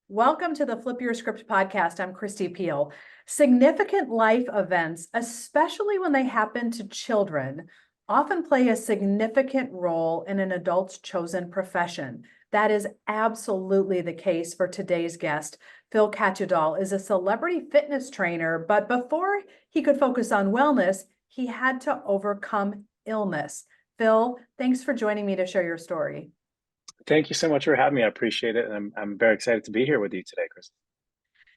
Welcome to the Flip Your Script podcast. I'm Kristi Piehl. Significant life events, especially when they happen to children, often play a significant role in an adult's chosen profession. That is absolutely the case for today's guest. Phil Catudal is a celebrity fitness trainer, but before he could focus on wellness, he had to overcome illness. Phil, thanks for joining me to share your story. Thank you so much for having me. I appreciate it. And I'm very excited to be here with you today, Chris.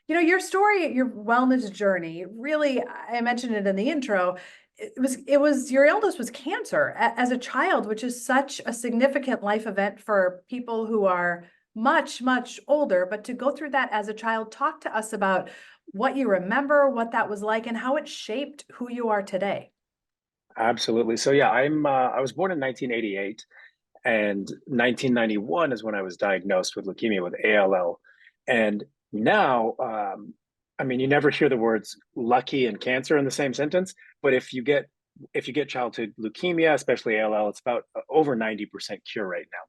Your story, your wellness journey, really, I mentioned it in the intro. It was your illness was cancer as a child, which is such a significant life event for people who are much, much older. But to go through that as a child, talk to us about what you remember, what that was like, and how it shaped who you are today. Absolutely. So yeah, I was born in 1988, and 1991 is when I was diagnosed with leukemia with ALL. And now, I mean, you never hear the words lucky and cancer in the same sentence, but if you get childhood leukemia, especially ALL, it's about over 90% cure right now.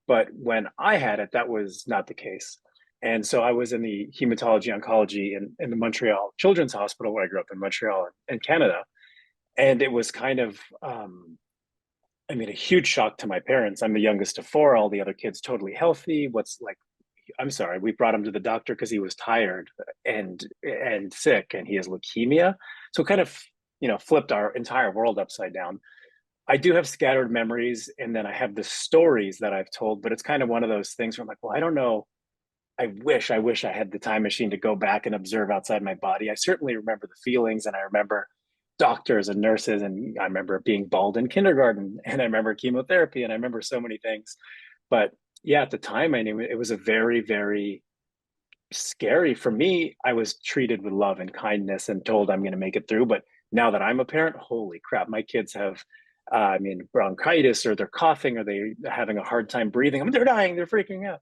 But when I had it, that was not the case. And so I was in the hematology oncology in the Montreal Children's Hospital, where I grew up in Montreal in Canada. And it was kind of, I mean, a huge shock to my parents. I'm the youngest of four, all the other kids totally healthy. I'm sorry, we brought him to the doctor because he was tired and sick, and he has leukemia. So kind of, flipped our entire world upside down. I do have scattered memories, and then I have the stories that I've told, but it's kind of one of those things where I'm like, well, I don't know. I wish I had the time machine to go back and observe outside my body. I certainly remember the feelings, and I remember doctors and nurses, and I remember being bald in kindergarten, and I remember chemotherapy, and I remember so many things. But yeah, at the time, I knew it was a very, very scary for me. I was treated with love and kindness and told I'm going to make it through. But now that I'm a parent, holy crap, my kids have, I mean, bronchitis, or they're coughing, or they're having a hard time breathing. I mean, they're dying, they're freaking out.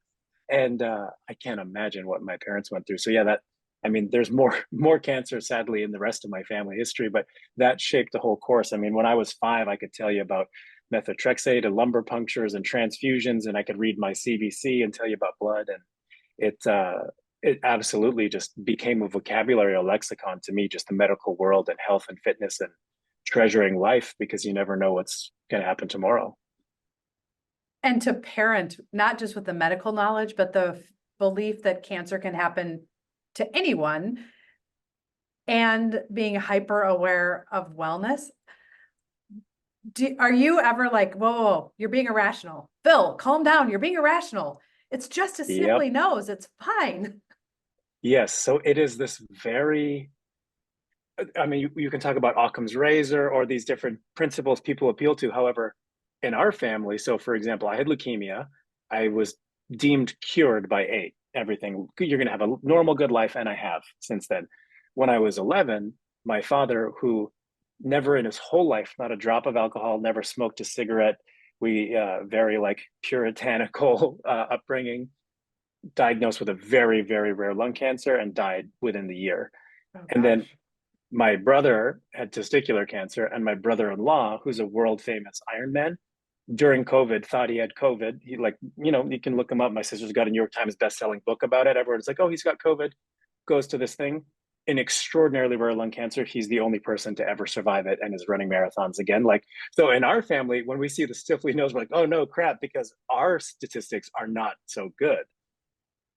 And I can't imagine what my parents went through. So yeah, I mean, there's more cancer, sadly, in the rest of my family history, but that shaped the whole course. I mean, when I was 5, I could tell you about methotrexate and lumbar punctures and transfusions, and I could read my CBC and tell you about blood. And it absolutely just became a vocabulary, a lexicon to me, just the medical world and health and fitness and treasuring life, because you never know what's going to happen tomorrow. And to parent, not just with the medical knowledge, but the belief that cancer can happen to anyone and being hyper aware of wellness. Are you ever like, whoa, whoa, whoa, you're being irrational? Phil, calm down. You're being irrational. It's just a Yep. sniffly nose. It's fine. Yes. So it is this very, I mean, you can talk about Occam's razor or these different principles people appeal to. However, in our family, so for example, I had leukemia. I was deemed cured by 8. Everything, you're going to have a normal, good life. And I have since then. When I was 11, my father, who never in his whole life, not a drop of alcohol, never smoked a cigarette, we very like puritanical upbringing, diagnosed with a very, very rare lung cancer and died within the year. Oh And then gosh. my brother had testicular cancer, and my brother-in-law, who's a world famous Ironman, during COVID thought he had COVID. He, like, you can look him up. My sister's got a New York Times best-selling book about it. Everyone's like, oh, he's got COVID. Goes to this thing, in extraordinarily rare lung cancer. He's the only person to ever survive it and is running marathons again. Like, so in our family, when we see the stiffly nose, we're like, oh no, crap, because our statistics are not so good.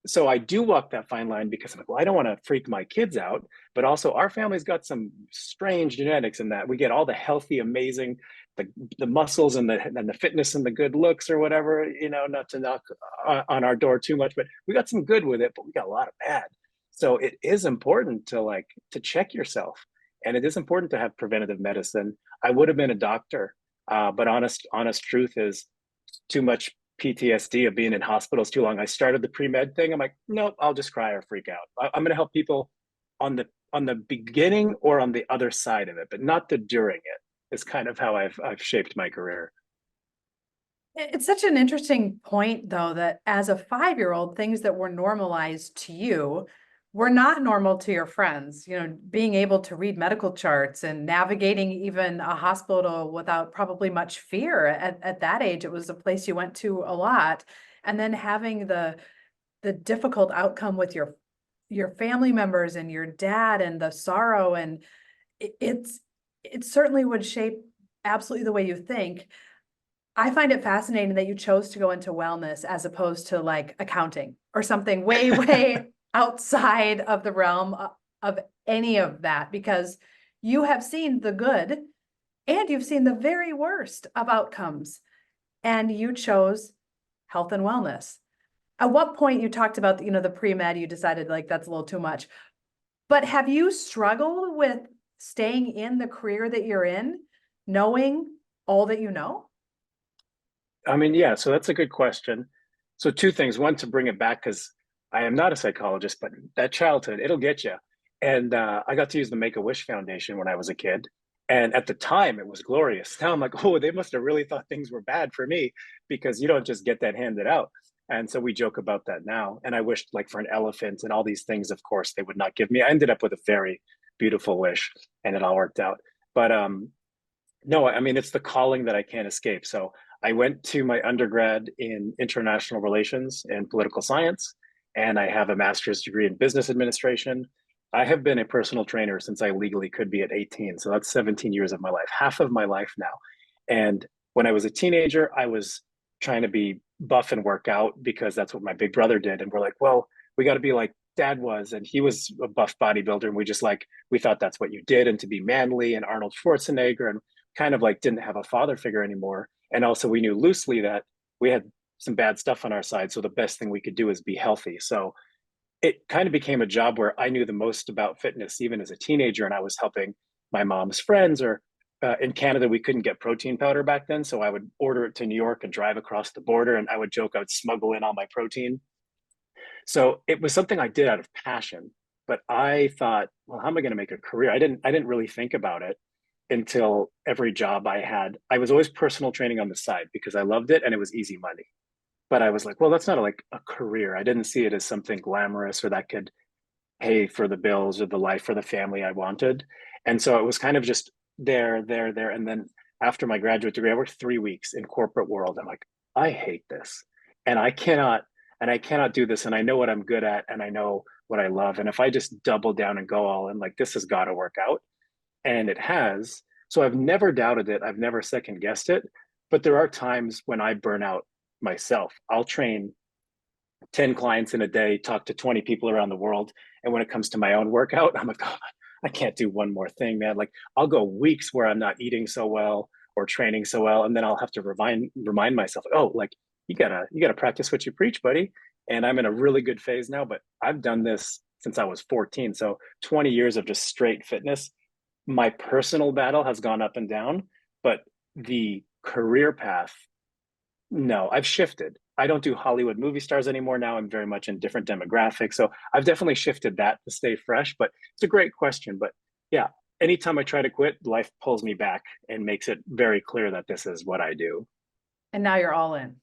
So I do walk that fine line, because I'm like, well, I don't want to freak my kids out, but also our family's got some strange genetics in that we get all the healthy, amazing, the muscles and the fitness and the good looks or whatever. Not to knock on our door too much, but we got some good with it, but we got a lot of bad. So it is important to check yourself, and it is important to have preventative medicine. I would have been a doctor, but honest truth is, too much PTSD of being in hospitals too long. I started the pre-med thing. I'm like, nope, I'll just cry or freak out. I'm going to help people on the beginning or on the other side of it, but not the during it. Is kind of how I've shaped my career. It's such an interesting point, though, that as a 5-year-old, things that were normalized to you were not normal to your friends. Being able to read medical charts and navigating even a hospital without probably much fear at that age, it was a place you went to a lot. And then having the the difficult outcome with your family members and your dad and the sorrow, and it certainly would shape absolutely the way you think. I find it fascinating that you chose to go into wellness as opposed to like accounting or something way, way outside of the realm of any of that, because you have seen the good and you've seen the very worst of outcomes, and you chose health and wellness. At what point you talked about, the pre-med, you decided like that's a little too much, but have you struggled with staying in the career that you're in, knowing all that you know? I mean, yeah, so that's a good question. So two things. One, to bring it back, because I am not a psychologist, but that childhood, it'll get you. And I got to use the Make-A-Wish Foundation when I was a kid. And at the time, it was glorious. Now I'm like, oh, they must have really thought things were bad for me because you don't just get that handed out. And so we joke about that now. And I wished like for an elephant and all these things, of course, they would not give me. I ended up with a very beautiful wish and it all worked out. But no, I mean, it's the calling that I can't escape. So I went to my undergrad in international relations and political science, and I have a master's degree in business administration. I have been a personal trainer since I legally could be at 18. So that's 17 years of my life, half of my life now. And when I was a teenager, I was trying to be buff and work out because that's what my big brother did. And we're like, well, we got to be like dad was. And he was a buff bodybuilder. And we thought that's what you did, and to be manly and Arnold Schwarzenegger, and kind of like didn't have a father figure anymore. And also we knew loosely that we had some bad stuff on our side. So the best thing we could do is be healthy. So it kind of became a job where I knew the most about fitness, even as a teenager. And I was helping my mom's friends, or in Canada, we couldn't get protein powder back then. So I would order it to New York and drive across the border. And I would joke I would smuggle in all my protein. So it was something I did out of passion. But I thought, well, how am I going to make a career? I didn't really think about it until every job I had. I was always personal training on the side because I loved it and it was easy money. But I was like, well, that's not like a career. I didn't see it as something glamorous or that could pay for the bills or the life for the family I wanted. And so it was kind of just there. And then after my graduate degree, I worked 3 weeks in corporate world. I'm like, I hate this. And I cannot do this. And I know what I'm good at and I know what I love. And if I just double down and go all in, like this has got to work out. And it has. So I've never doubted it. I've never second guessed it. But there are times when I burn out myself. I'll train 10 clients in a day, talk to 20 people around the world. And when it comes to my own workout, I'm like, oh, I can't do one more thing, man. Like I'll go weeks where I'm not eating so well or training so well. And then I'll have to remind myself, oh, like you gotta practice what you preach, buddy. And I'm in a really good phase now, but I've done this since I was 14. So 20 years of just straight fitness. My personal battle has gone up and down, but the career path, no, I've shifted. I don't do Hollywood movie stars anymore. Now I'm very much in different demographics. So I've definitely shifted that to stay fresh, but it's a great question. But yeah, anytime I try to quit, life pulls me back and makes it very clear that this is what I do. And now you're all in.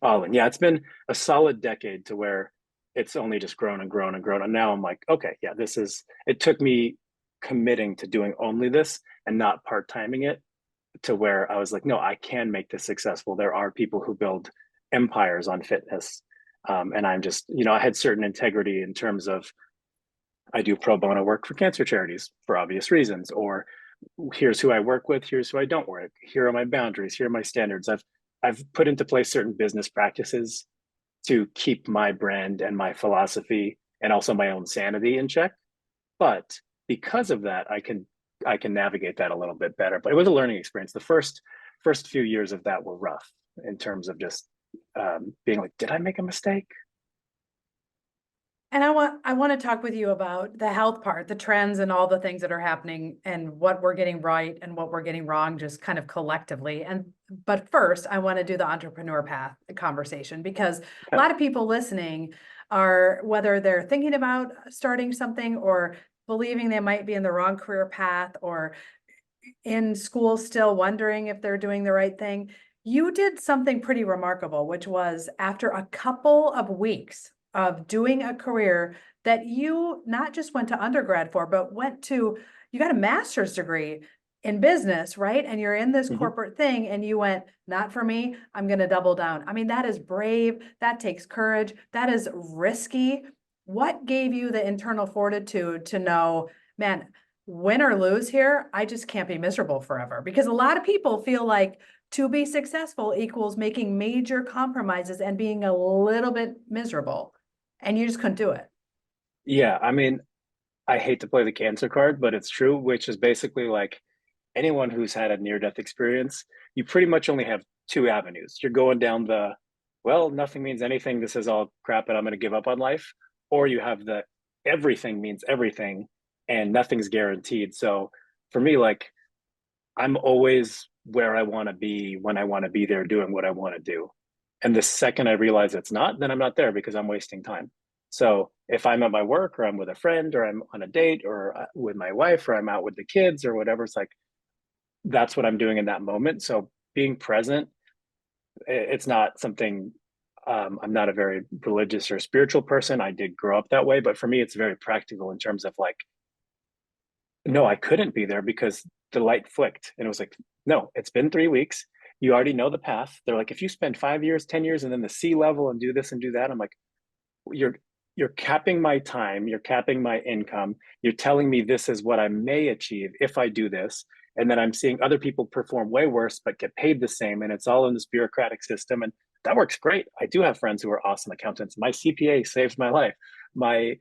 All in. Yeah, it's been a solid decade to where it's only just grown and grown and grown. And now I'm like, okay, yeah, it took me committing to doing only this and not part timing it to where I was like, no, I can make this successful. There are people who build empires on fitness. And I'm just, I had certain integrity in terms of I do pro bono work for cancer charities for obvious reasons, or here's who I work with, here's who I don't work. Here are my boundaries, here are my standards. I've put into place certain business practices to keep my brand and my philosophy and also my own sanity in check. But because of that, I can navigate that a little bit better. But it was a learning experience. The first few years of that were rough in terms of just being like, did I make a mistake? And I want to talk with you about the health part, the trends and all the things that are happening and what we're getting right and what we're getting wrong, just kind of collectively. But first, I want to do the entrepreneur path conversation, because a lot of people listening are, whether they're thinking about starting something or believing they might be in the wrong career path, or in school still wondering if they're doing the right thing. You did something pretty remarkable, which was after a couple of weeks of doing a career that you not just went to undergrad for, but you got a master's degree. in business, right? And you're in this Hmm. corporate thing and you went, not for me, I'm going to double down. I mean, that is brave. That takes courage. That is risky. What gave you the internal fortitude to know, man, win or lose here, I just can't be miserable forever? Because a lot of people feel like to be successful equals making major compromises and being a little bit miserable. And you just couldn't do it. Yeah, I mean, I hate to play the cancer card, but it's true, which is basically like anyone who's had a near-death experience, you pretty much only have two avenues. You're going down the, well, nothing means anything, this is all crap and I'm going to give up on life, or you have the everything means everything and nothing's guaranteed. So for me, like I'm always where I want to be when I want to be there doing what I want to do. And the second I realize it's not, then I'm not there because I'm wasting time. So if I'm at my work or I'm with a friend or I'm on a date or with my wife or I'm out with the kids or whatever, it's like that's what I'm doing in that moment. So being present, it's not something, I'm not a very religious or spiritual person. I did grow up that way, but for me, it's very practical in terms of like, no, I couldn't be there because the light flicked. And it was like, no, it's been 3 weeks. You already know the path. They're like, if you spend 5 years, 10 years, and then the sea level and do this and do that, I'm like, you're you're capping my time, you're capping my income, you're telling me this is what I may achieve if I do this. And then I'm seeing other people perform way worse but get paid the same. And it's all in this bureaucratic system. And that works great. I do have friends who are awesome accountants. My CPA saves my life. I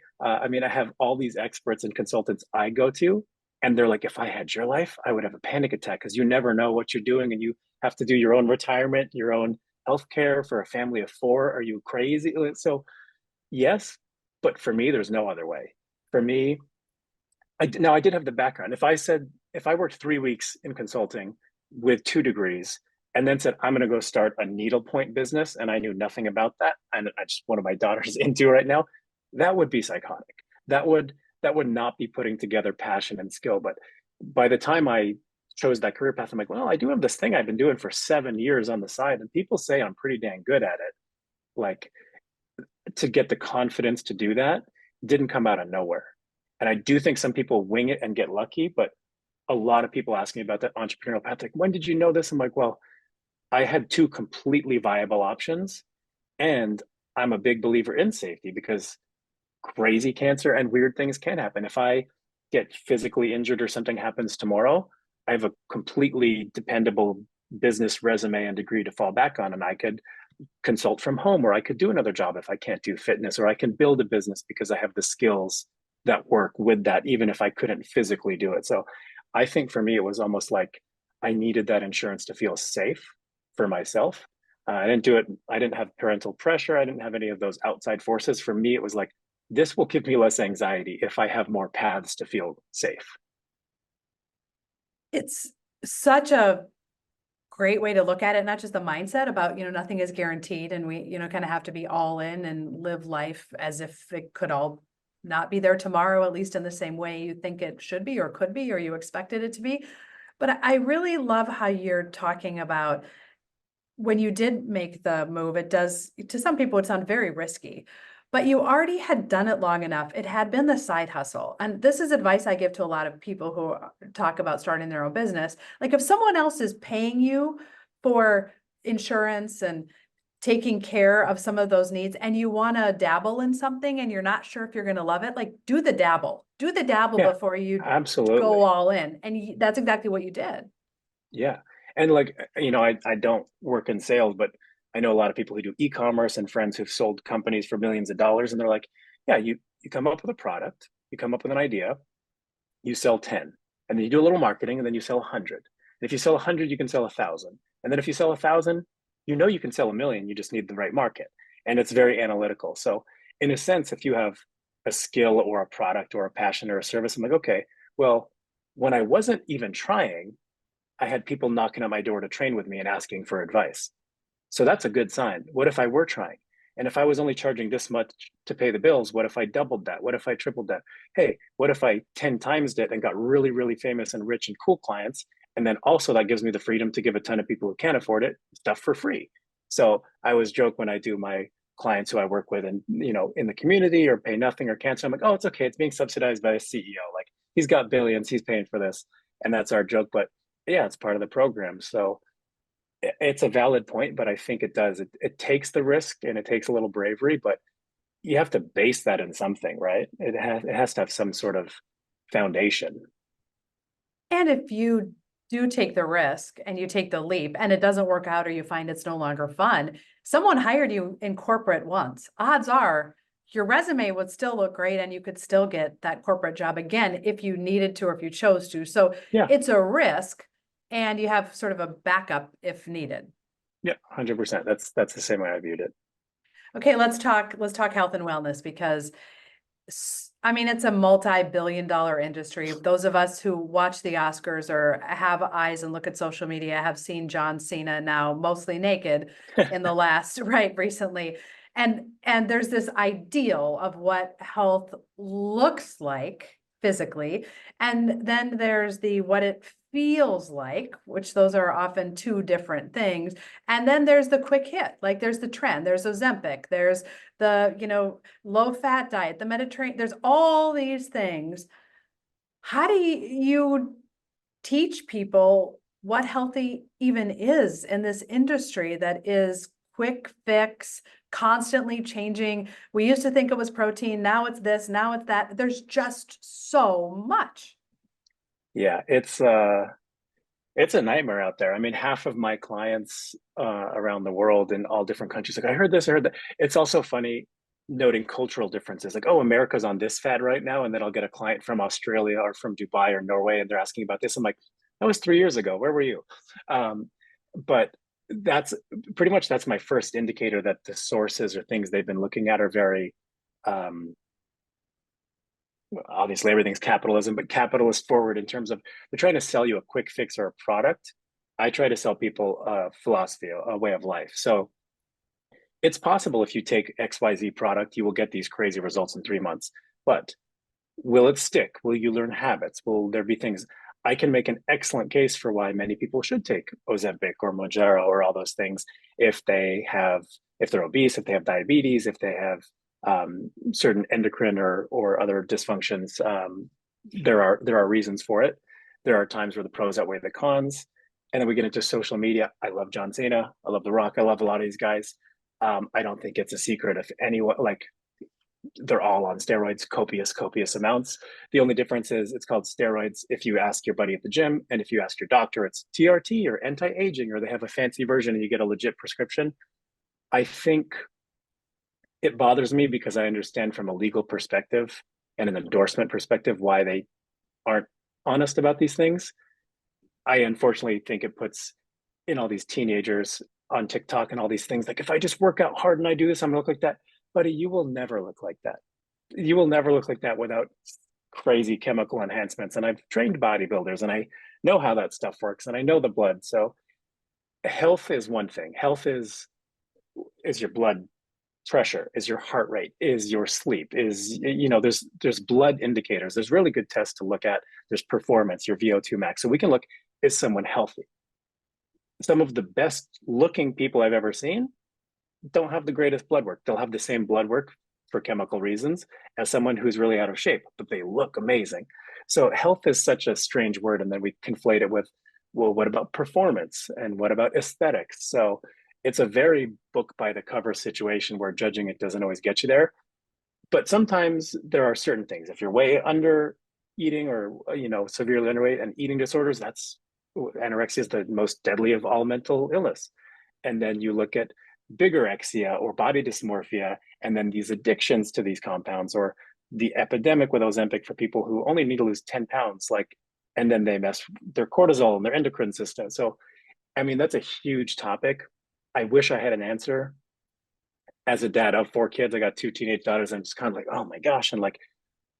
mean, I have all these experts and consultants I go to, and they're like, if I had your life, I would have a panic attack because you never know what you're doing and you have to do your own retirement, your own healthcare for a family of four. Are you crazy? So yes, but for me, there's no other way. For me, now I did have the background. If I worked 3 weeks in consulting with 2 degrees and then said I'm going to go start a needlepoint business and I knew nothing about that, and I just one of my daughters into right now, that would be psychotic. That would that would not be putting together passion and skill. But by the time I chose that career path, I'm like, well, I do have this thing I've been doing for 7 years on the side, and people say I'm pretty dang good at it. Like to get the confidence to do that didn't come out of nowhere. And I do think some people wing it and get lucky, but a lot of people ask me about that entrepreneurial path. Like, when did you know this? I'm like, well, I had two completely viable options. And I'm a big believer in safety because crazy cancer and weird things can happen. If I get physically injured or something happens tomorrow, I have a completely dependable business resume and degree to fall back on. And I could consult from home, or I could do another job if I can't do fitness, or I can build a business because I have the skills that work with that, even if I couldn't physically do it. So I think for me, it was almost like I needed that insurance to feel safe for myself. I didn't do it. I didn't have parental pressure. I didn't have any of those outside forces. For me, it was like, this will give me less anxiety if I have more paths to feel safe. It's such a great way to look at it, not just the mindset about, nothing is guaranteed and we, kind of have to be all in and live life as if it could all not be there tomorrow, at least in the same way you think it should be or could be, or you expected it to be. But I really love how you're talking about when you did make the move. It does, to some people, it sounds very risky, but you already had done it long enough. It had been the side hustle. And this is advice I give to a lot of people who talk about starting their own business. Like if someone else is paying you for insurance and taking care of some of those needs and you want to dabble in something and you're not sure if you're going to love it, like do the dabble Yeah, before you go absolutely. all in. And that's exactly what you did. Yeah. And like, I don't work in sales, but I know a lot of people who do e-commerce and friends who've sold companies for millions of dollars. And they're like, yeah, you come up with a product, you come up with an idea, you sell 10, and then you do a little marketing, and then you sell 100. And if you sell 100, you can sell 1,000. And then if you sell 1,000, you can sell 1,000,000. You just need the right market. And it's very analytical. So in a sense, if you have a skill or a product or a passion or a service, I'm like, okay, well, when I wasn't even trying, I had people knocking on my door to train with me and asking for advice. So that's a good sign. What if I were trying? And if I was only charging this much to pay the bills, what if I doubled that? What if I tripled that? Hey, what if I 10 times it and got really, really famous and rich and cool clients? And then also that gives me the freedom to give a ton of people who can't afford it stuff for free. So I always joke when I do my clients who I work with and in the community or pay nothing or cancer, I'm like, oh, it's okay. It's being subsidized by a CEO. Like he's got billions, he's paying for this. and that's our joke. But yeah, it's part of the program. So it's a valid point, but I think it takes the risk and it takes a little bravery, but you have to base that in something, right? It has to have some sort of foundation. And if you do take the risk and you take the leap and it doesn't work out or you find it's no longer fun, someone hired you in corporate once, odds are your resume would still look great and you could still get that corporate job again if you needed to or if you chose to. So Yeah, it's a risk and you have sort of a backup if needed. yeah, 100%. That's the same way I viewed it. Okay, let's talk health and wellness because I mean, it's a multi-billion-dollar industry. Those of us who watch the Oscars or have eyes and look at social media have seen John Cena now mostly naked in the last, right, recently. And there's this ideal of what health looks like physically. And then there's the what it feels like, which those are often two different things. And then there's the quick hit, like there's the trend, there's Ozempic, there's the, low fat diet, the Mediterranean, there's all these things. How do you teach people what healthy even is in this industry that is quick fix, constantly changing? We used to think it was protein, now it's this, now it's that. There's just so much. Yeah, it's a nightmare out there. I mean, half of my clients around the world in all different countries, like I heard this, I heard that. It's also funny noting cultural differences. Like, oh, America's on this fad right now, and then I'll get a client from Australia or from Dubai or Norway, and they're asking about this. I'm like, that was 3 years ago. Where were you? But that's pretty much that's my first indicator that the sources or things they've been looking at are very um, obviously everything's capitalism, but capitalist forward in terms of they're trying to sell you a quick fix or a product. I try to sell people a philosophy, a way of life. So it's possible if you take XYZ product, you will get these crazy results in 3 months. But will it stick? Will you learn habits? Will there be things? I can make an excellent case for why many people should take Ozempic or Mounjaro or all those things if they're obese, if they have diabetes, if they have certain endocrine or other dysfunctions. There are reasons for it. There are times where the pros outweigh the cons, and then we get into social media. I love John Cena. I love The Rock. I love a lot of these guys. I don't think it's a secret if anyone like they're all on steroids, copious amounts. The only difference is it's called steroids if you ask your buddy at the gym, and if you ask your doctor, it's TRT or anti-aging, or they have a fancy version and you get a legit prescription. I think it bothers me because I understand from a legal perspective and an endorsement perspective why they aren't honest about these things. I unfortunately think it puts in all these teenagers on TikTok and all these things like, if I just work out hard and I do this, I'm gonna look like that. Buddy, you will never look like that. You will never look like that without crazy chemical enhancements. And I've trained bodybuilders and I know how that stuff works and I know the blood. So health is one thing. Health is your blood pressure, is your heart rate, is your sleep, there's blood indicators. There's really good tests to look at. There's performance, your VO2 max. So we can look, is someone healthy? Some of the best looking people I've ever seen don't have the greatest blood work. They'll have the same blood work for chemical reasons as someone who's really out of shape, but they look amazing. So health is such a strange word. And then we conflate it with, well, what about performance? And what about aesthetics? So it's a very book by the cover situation where judging it doesn't always get you there. But sometimes there are certain things. If you're way under eating or, severely underweight and eating disorders, that's anorexia is the most deadly of all mental illness. And then you look at bigorexia or body dysmorphia, and then these addictions to these compounds, or the epidemic with Ozempic for people who only need to lose 10 pounds, and then they mess their cortisol and their endocrine system. So, I mean, that's a huge topic. I wish I had an answer. As a dad of 4 kids, I got 2 teenage daughters. I'm just kind of like, oh my gosh. And like,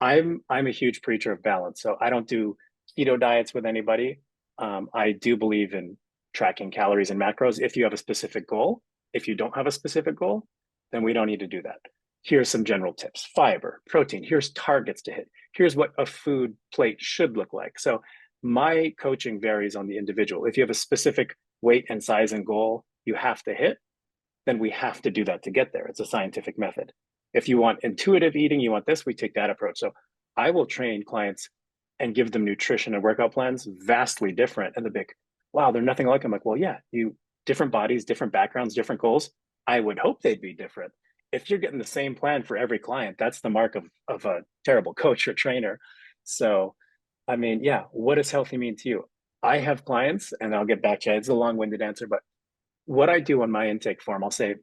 I'm a huge preacher of balance. So I don't do keto diets with anybody. I do believe in tracking calories and macros if you have a specific goal. If you don't have a specific goal, then we don't need to do that. Here's some general tips: fiber, protein. Here's targets to hit. Here's what a food plate should look like. So my coaching varies on the individual. If you have a specific weight and size and goal you have to hit, then we have to do that to get there. It's a scientific method. If you want intuitive eating, you want this, we take that approach. So I will train clients and give them nutrition and workout plans vastly different. And they're like, wow, they're nothing like. I'm like, well, yeah, you different bodies, different backgrounds, different goals. I would hope they'd be different. If you're getting the same plan for every client, that's the mark of a terrible coach or trainer. So, I mean, yeah, what does healthy mean to you? I have clients, and I'll get back to you. It's a long-winded answer, but what I do on my intake form, I'll say,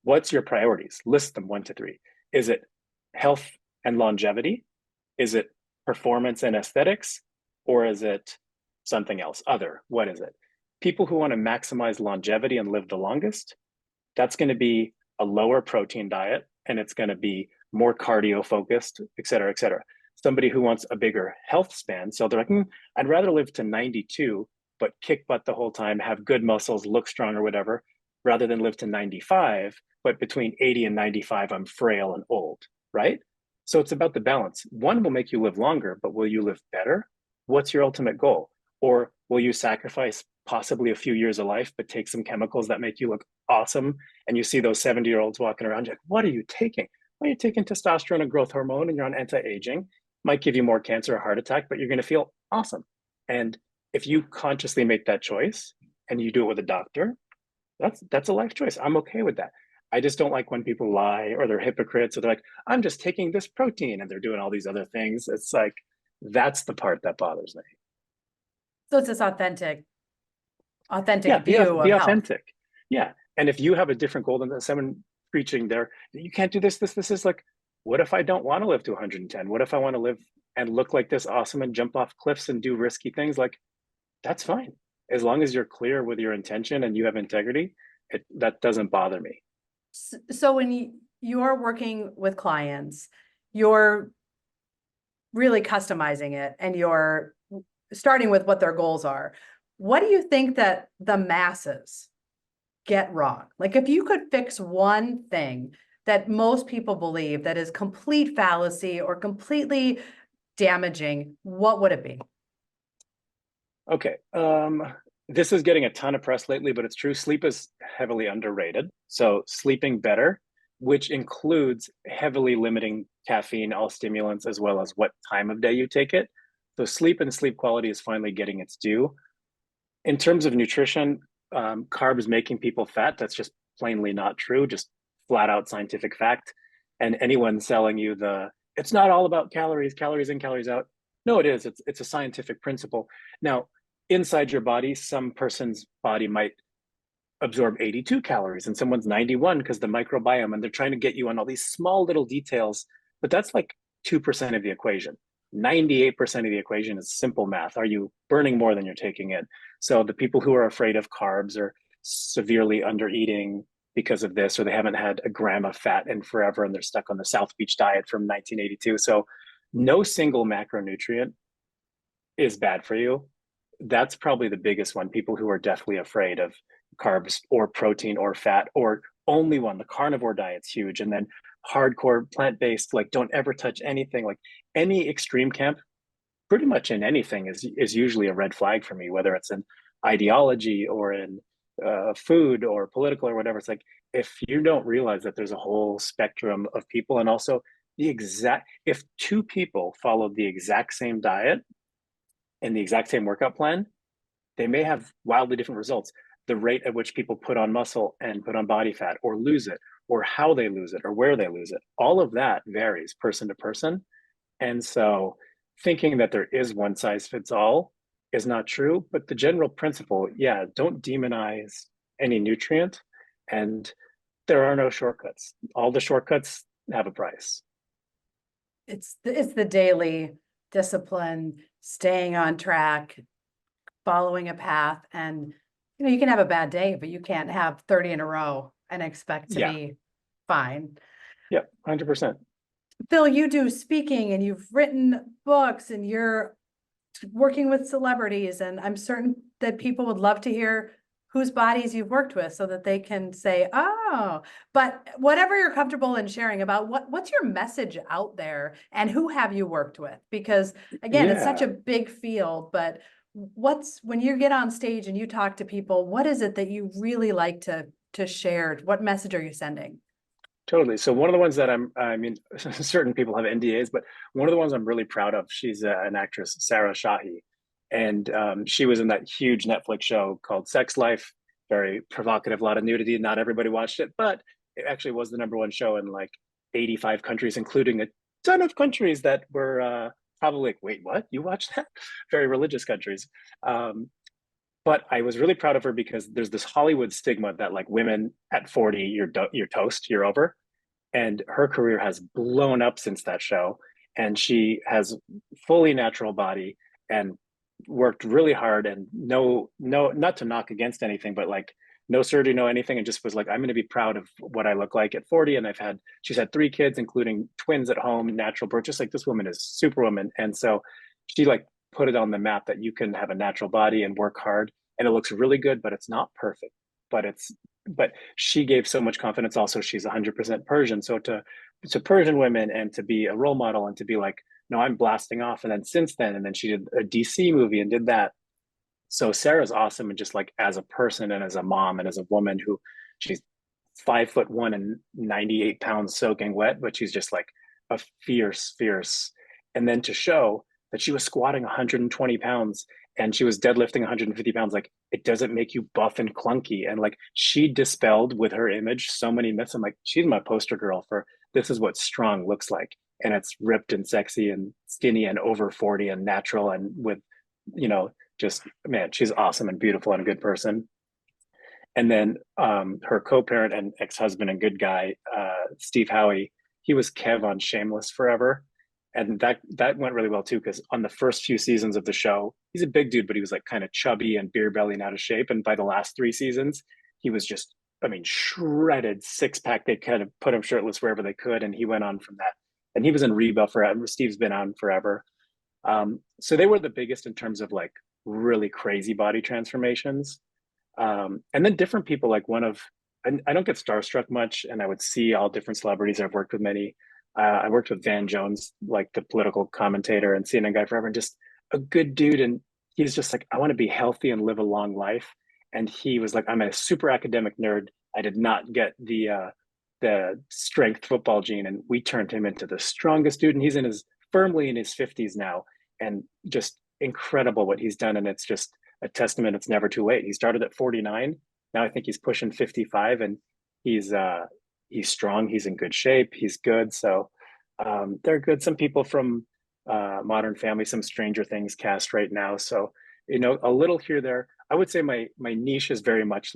what's your priorities? List them 1 to 3. Is it health and longevity? Is it performance and aesthetics? Or is it something else? Other, what is it? People who want to maximize longevity and live the longest, that's going to be a lower protein diet, and it's going to be more cardio focused, et cetera, et cetera. Somebody who wants a bigger health span, so they're like, I'd rather live to 92, but kick butt the whole time, have good muscles, look strong or whatever, rather than live to 95, but between 80 and 95, I'm frail and old, right? So it's about the balance. One will make you live longer, but will you live better? What's your ultimate goal? Or will you sacrifice possibly a few years of life, but take some chemicals that make you look awesome? And you see those 70-year-olds walking around, you're like, what are you taking? Well, you're taking testosterone and growth hormone, and you're on anti-aging. Might give you more cancer or heart attack, but you're going to feel awesome. And if you consciously make that choice and you do it with a doctor, that's a life choice. I'm okay with that. I just don't like when people lie or they're hypocrites or they're like, I'm just taking this protein and they're doing all these other things. It's like, that's the part that bothers me. So it's this Yeah, authentic view be of health. authentic. Yeah. And if you have a different goal than someone preaching there, you can't do this is like, what if I don't want to live to 110? What if I want to live and look like this awesome and jump off cliffs and do risky things? Like, that's fine. As long as you're clear with your intention and you have integrity, that doesn't bother me. So when you're working with clients, you're really customizing it and you're starting with what their goals are. What do you think that the masses get wrong? Like if you could fix one thing that most people believe that is complete fallacy or completely damaging, what would it be? Okay. This is getting a ton of press lately, but it's true. Sleep is heavily underrated. So sleeping better, which includes heavily limiting caffeine, all stimulants, as well as what time of day you take it. So sleep and sleep quality is finally getting its due. In terms of nutrition, carbs making people fat, that's just plainly not true, just flat out scientific fact. And anyone selling you it's not all about calories, calories in, calories out. No, it is. It's a scientific principle. Now, inside your body, some person's body might absorb 82 calories and someone's 91 because the microbiome, and they're trying to get you on all these small little details, but that's like 2% of the equation. 98% of the equation is simple math. Are you burning more than you're taking in? So the people who are afraid of carbs are severely under eating because of this, or they haven't had a gram of fat in forever and they're stuck on the South Beach diet from 1982. So no single macronutrient is bad for you. That's probably the biggest one. People who are deathly afraid of carbs or protein or fat, or only one. The carnivore diet's huge. And then hardcore plant-based, like don't ever touch anything. Like any extreme camp, pretty much in anything is usually a red flag for me, whether it's in ideology or in food or political or whatever. It's like, if you don't realize that there's a whole spectrum of people, and also if two people followed the exact same diet and the exact same workout plan, they may have wildly different results. The rate at which people put on muscle and put on body fat or lose it, or how they lose it, or where they lose it, all of that varies person to person. And so thinking that there is one size fits all is not true. But the general principle, yeah, don't demonize any nutrient. And there are no shortcuts. All the shortcuts have a price. It's the daily discipline, staying on track, following a path, and you can have a bad day, but you can't have 30 in a row and expect to Yeah. be fine. Yeah, 100%. Phil, you do speaking and you've written books and you're working with celebrities, and I'm certain that people would love to hear whose bodies you've worked with so that they can say, oh, but whatever you're comfortable in sharing about, what's your message out there and who have you worked with? Because again, it's such Yeah. a big field, but when you get on stage and you talk to people, what is it that you really like to share? What message are you sending? Totally. So one of the ones that I mean, certain people have NDAs, but one of the ones I'm really proud of, she's an actress, Sarah Shahi, and she was in that huge Netflix show called Sex Life. Very provocative, a lot of nudity. Not everybody watched it, but it actually was the number one show in like 85 countries, including a ton of countries that were probably like, wait, what? You watched that? Very religious countries. Um, but I was really proud of her because there's this Hollywood stigma that like women at 40, you're toast, you're over, and her career has blown up since that show, and she has fully natural body and worked really hard, and no, not to knock against anything, but like no surgery, no anything, and just was like, I'm going to be proud of what I look like at 40. And she's had 3 kids including twins at home, natural birth, just like this woman is superwoman. And so she like put it on the map that you can have a natural body and work hard, and it looks really good, but it's not perfect, but but she gave so much confidence. Also, she's 100% Persian, so to Persian women, and to be a role model, and to be like, no, I'm blasting off. And then since then, and then she did a DC movie and did that. So Sarah's awesome, and just like as a person and as a mom and as a woman, who she's 5'1" and 98 pounds soaking wet, but she's just like a fierce. And then to show that she was squatting 120 pounds and she was deadlifting 150 pounds, like it doesn't make you buff and clunky. And like she dispelled with her image so many myths. I'm like, she's my poster girl for this is what strong looks like. And it's ripped and sexy and skinny and over 40 and natural, and with, you know, just man, she's awesome and beautiful and a good person. And then her co-parent and ex-husband and good guy, Steve Howie, he was Kev on Shameless forever. And that went really well too, because on the first few seasons of the show, he's a big dude, but he was like kind of chubby and beer belly and out of shape. And by the last 3 seasons, he was just, I mean, shredded, six-pack. They kind of put him shirtless wherever they could, and he went on from that. And he was in Reba forever. Steve's been on forever. So they were the biggest in terms of like really crazy body transformations. And then different people, like I don't get starstruck much, and I would see all different celebrities. I've worked with many. I worked with Van Jones, like the political commentator and CNN guy forever, and just a good dude. And he's just like, I want to be healthy and live a long life. And he was like, I'm a super academic nerd. I did not get the strength football gene, and we turned him into the strongest dude. And he's firmly in his 50s now, and just incredible what he's done. And it's just a testament. It's never too late. He started at 49. Now I think he's pushing 55, and he's strong. He's in good shape. He's good. So they're good. Some people from Modern Family, some Stranger Things cast right now. So, you know, a little here, there. I would say my niche is very much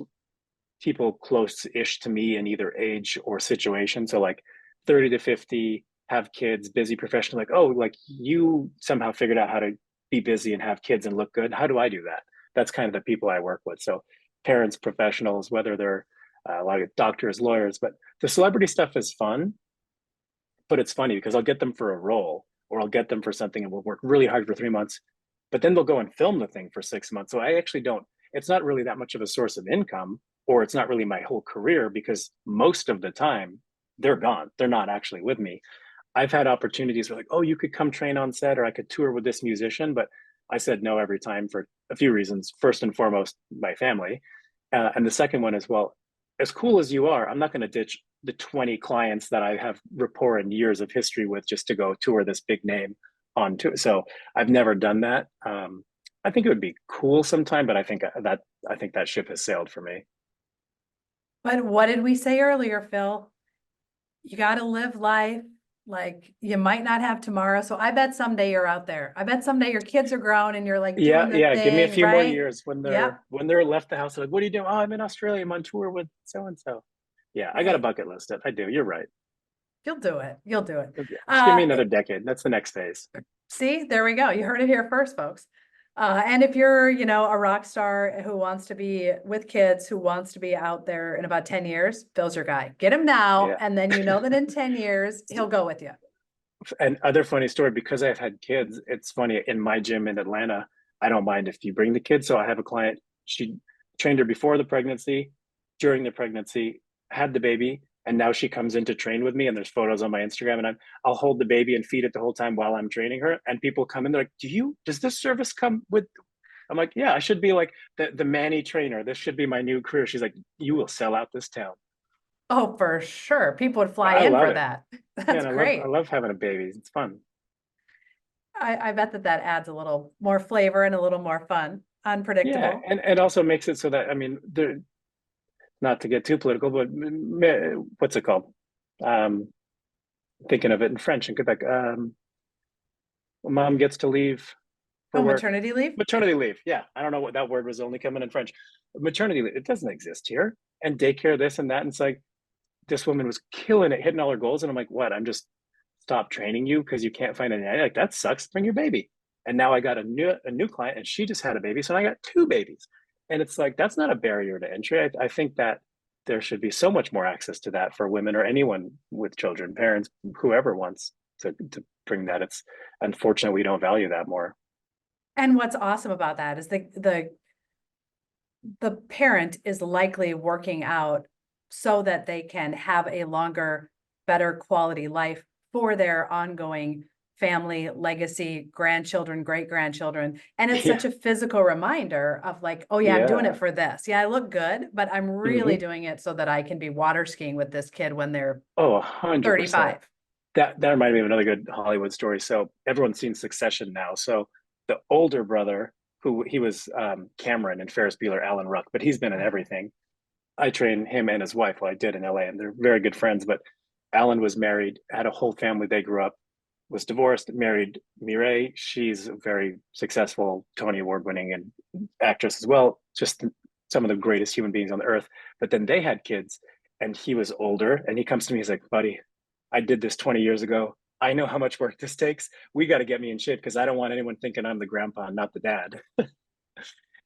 people close-ish to me in either age or situation. So like 30 to 50, have kids, busy professional, like, oh, like you somehow figured out how to be busy and have kids and look good. How do I do that? That's kind of the people I work with. So parents, professionals, whether they're a lot of doctors, lawyers, but the celebrity stuff is fun. But it's funny because I'll get them for a role, or I'll get them for something, and we'll work really hard for 3 months, but then they'll go and film the thing for 6 months. So I actually don't, it's not really that much of a source of income, or it's not really my whole career, because most of the time they're gone. They're not actually with me. I've had opportunities where like, oh, you could come train on set, or I could tour with this musician, but I said no every time for a few reasons. First and foremost, my family. And the second one is, well, as cool as you are, I'm not going to ditch the 20 clients that I have rapport and years of history with just to go tour this big name on tour. So I've never done that. I think it would be cool sometime, but I think that ship has sailed for me. But what did we say earlier, Phil? You got to live life like you might not have tomorrow. So I bet someday you're out there. I bet someday your kids are grown and you're like doing the Yeah. Give me a thing, few more right? years when Yep. they're left the house. They're like, what are you doing? Oh, I'm in Australia. I'm on tour with so and so. Yeah, I got a Right. bucket list. I do. You're right. You'll do it. You'll do it. Just give me Uh, another decade. That's the next phase. See, there we go. You heard it here first, folks. And if you're, you know, a rock star who wants to be with kids, who wants to be out there in about 10 years, Phil's your guy. Get him now. Yeah. And then you know that in 10 years, he'll go with you. And other funny story, because I've had kids, it's funny, in my gym in Atlanta, I don't mind if you bring the kids. So I have a client, she trained her before the pregnancy, during the pregnancy, had the baby, and now she comes in to train with me. And there's photos on my Instagram, and I'll hold the baby and feed it the whole time while I'm training her. And people come in, they're like, does this service come with? I'm like, yeah, I should be like the Manny trainer. This should be my new career. She's like, you will sell out this town. Oh, for sure. People would fly I in love for it. that. Yeah, That's and I great. love having a baby. It's fun. I bet that that adds a little more flavor and a little more fun. Yeah, Unpredictable. and also makes it so that, I mean, there, not to get too political, but what's it called? Um, Thinking of it in French in Quebec. Mom gets to leave for Oh, work. maternity leave? Maternity leave. Yeah, I don't know what that word was only coming in French. Maternity leave. It doesn't exist here. And daycare, this and that. And it's like this woman was killing it, hitting all her goals, and I'm like, what? I'm just stop training you because you can't find a nanny. Like that sucks. Bring your baby. And now I got a new client, and she just had a baby, so I got two babies. And it's like that's not a barrier to entry. I think that there should be so much more access to that for women or anyone with children, parents, whoever wants to bring that. It's unfortunate we don't value that more. And what's awesome about that is the parent is likely working out so that they can have a longer, better quality life for their ongoing family, legacy, grandchildren, great grandchildren. And it's such Yeah, a physical reminder of like, oh yeah, I'm doing it yeah. for this. Yeah, I look good, but I'm really Hmm. doing it so that I can be water skiing with this kid when they're Oh, 100%. 35. That reminded me of another good Hollywood story. So everyone's seen Succession now. So the older brother, who he was Cameron and Ferris Bueller, Alan Ruck, but he's been in Oh, everything. I train him and his wife. Well, I did in LA, and they're very good friends. But Alan was married, had a whole family. They grew up, was divorced, married Mireille. She's a very successful Tony Award winning and actress as well. Just some of the greatest human beings on the earth. But then they had kids, and he was older. And he comes to me, he's like, buddy, I did this 20 years ago. I know how much work this takes. We got to get me in shape because I don't want anyone thinking I'm the grandpa and not the dad.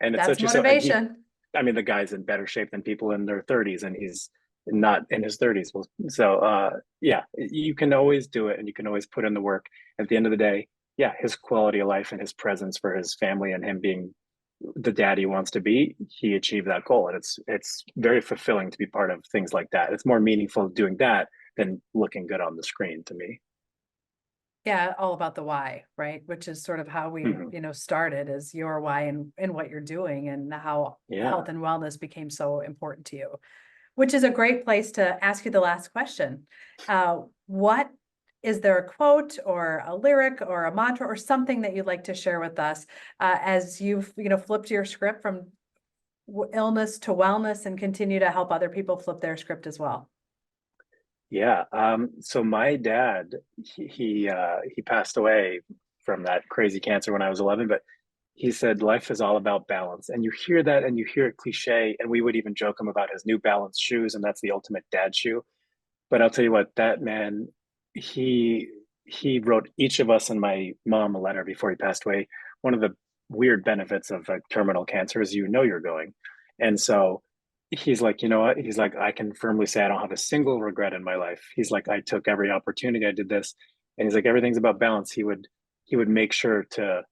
And it's that's such a so, and he, motivation. I mean, the guy's in better shape than people in their 30s, and he's not in his 30s. So, yeah, you can always do it, and you can always put in the work. At the end of the day, yeah, his quality of life and his presence for his family and him being the dad he wants to be, he achieved that goal, and it's very fulfilling to be part of things like that. It's more meaningful doing that than looking good on the screen to me. Yeah, all about the why, right? Which is sort of how we, Mm-hmm. started is your why and what you're doing and how Yeah. health and wellness became so important to you, which is a great place to ask you the last question. What is there a quote or a lyric or a mantra or something that you'd like to share with us as you've, flipped your script from illness to wellness and continue to help other people flip their script as well? Yeah. So my dad, he passed away from that crazy cancer when I was 11, but he said life is all about balance. And you hear that and you hear it cliche, and we would even joke him about his New Balance shoes, and that's the ultimate dad shoe. But I'll tell you what, that man, he he wrote each of us and my mom a letter before he passed away. One of the weird benefits of terminal cancer is you're going. And so he's like, you know what? He's like, I can firmly say I don't have a single regret in my life. He's like, I took every opportunity, I did this. And he's like, everything's about balance. He would make sure to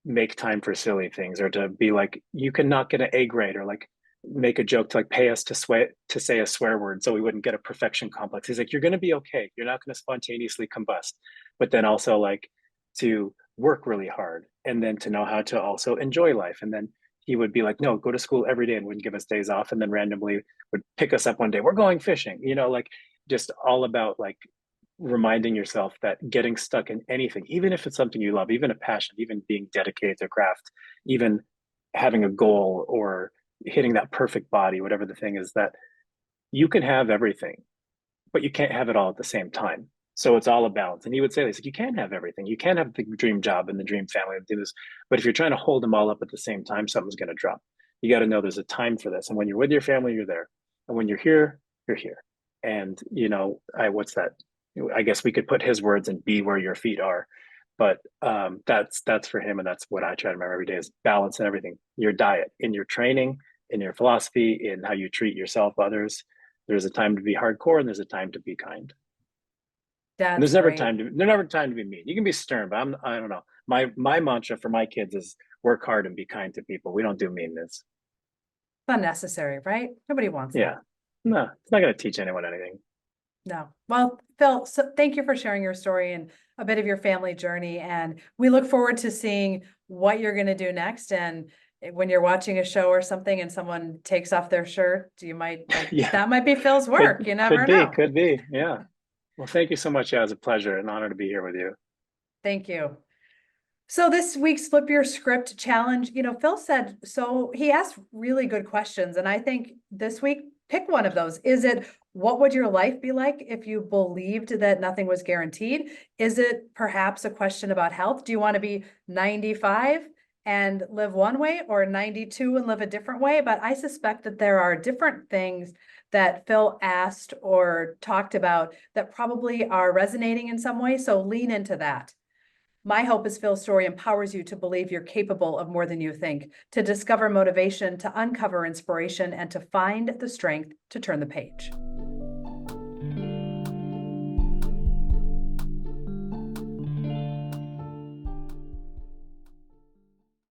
make time for silly things or to be like, you can not get an A grade or like make a joke to like pay us to swear to say a swear word so we wouldn't get a perfection complex. He's like, you're gonna be okay. You're not gonna spontaneously combust, but then also like to work really hard and then to know how to also enjoy life. And then he would be like, no, go to school every day and wouldn't give us days off, and then randomly would pick us up one day. We're going fishing, like just all about like reminding yourself that getting stuck in anything, even if it's something you love, even a passion, even being dedicated to a craft, even having a goal or hitting that perfect body, whatever the thing is, that you can have everything, but you can't have it all at the same time. So it's all a balance. And he would say this, like, you can have everything. You can have the dream job and the dream family and do this. But if you're trying to hold them all up at the same time, something's going to drop. You got to know there's a time for this. And when you're with your family, you're there. And when you're here, you're here. And, what's that? I guess we could put his words and be where your feet are. But that's for him. And that's what I try to remember every day is balance and everything. Your diet, in your training, in your philosophy, in how you treat yourself, others. There's a time to be hardcore and there's a time to be kind. And That's great. there's never time to be mean. You can be stern, but I don't know. My mantra for my kids is work hard and be kind to people. We don't do meanness. It's unnecessary, right? Nobody wants Yeah. that. No, it's not going to teach anyone anything. No. Well, Phil, so thank you for sharing your story and a bit of your family journey. And we look forward to seeing what you're going to do next. And when you're watching a show or something and someone takes off their shirt, you might like, Yeah, that might be Phil's work. You could never be, know. could be. Yeah. Well, thank you so much. Yeah, it was a pleasure and honor to be here with you. Thank you. So this week's Flip Your Script challenge, Phil said, so he asked really good questions. And I think this week, pick one of those. Is it, what would your life be like if you believed that nothing was guaranteed? Is it perhaps a question about health? Do you want to be 95 and live one way, or 92 and live a different way? But I suspect that there are different things that Phil asked or talked about that probably are resonating in some way. So lean into that. My hope is Phil's story empowers you to believe you're capable of more than you think, to discover motivation, to uncover inspiration, and to find the strength to turn the page.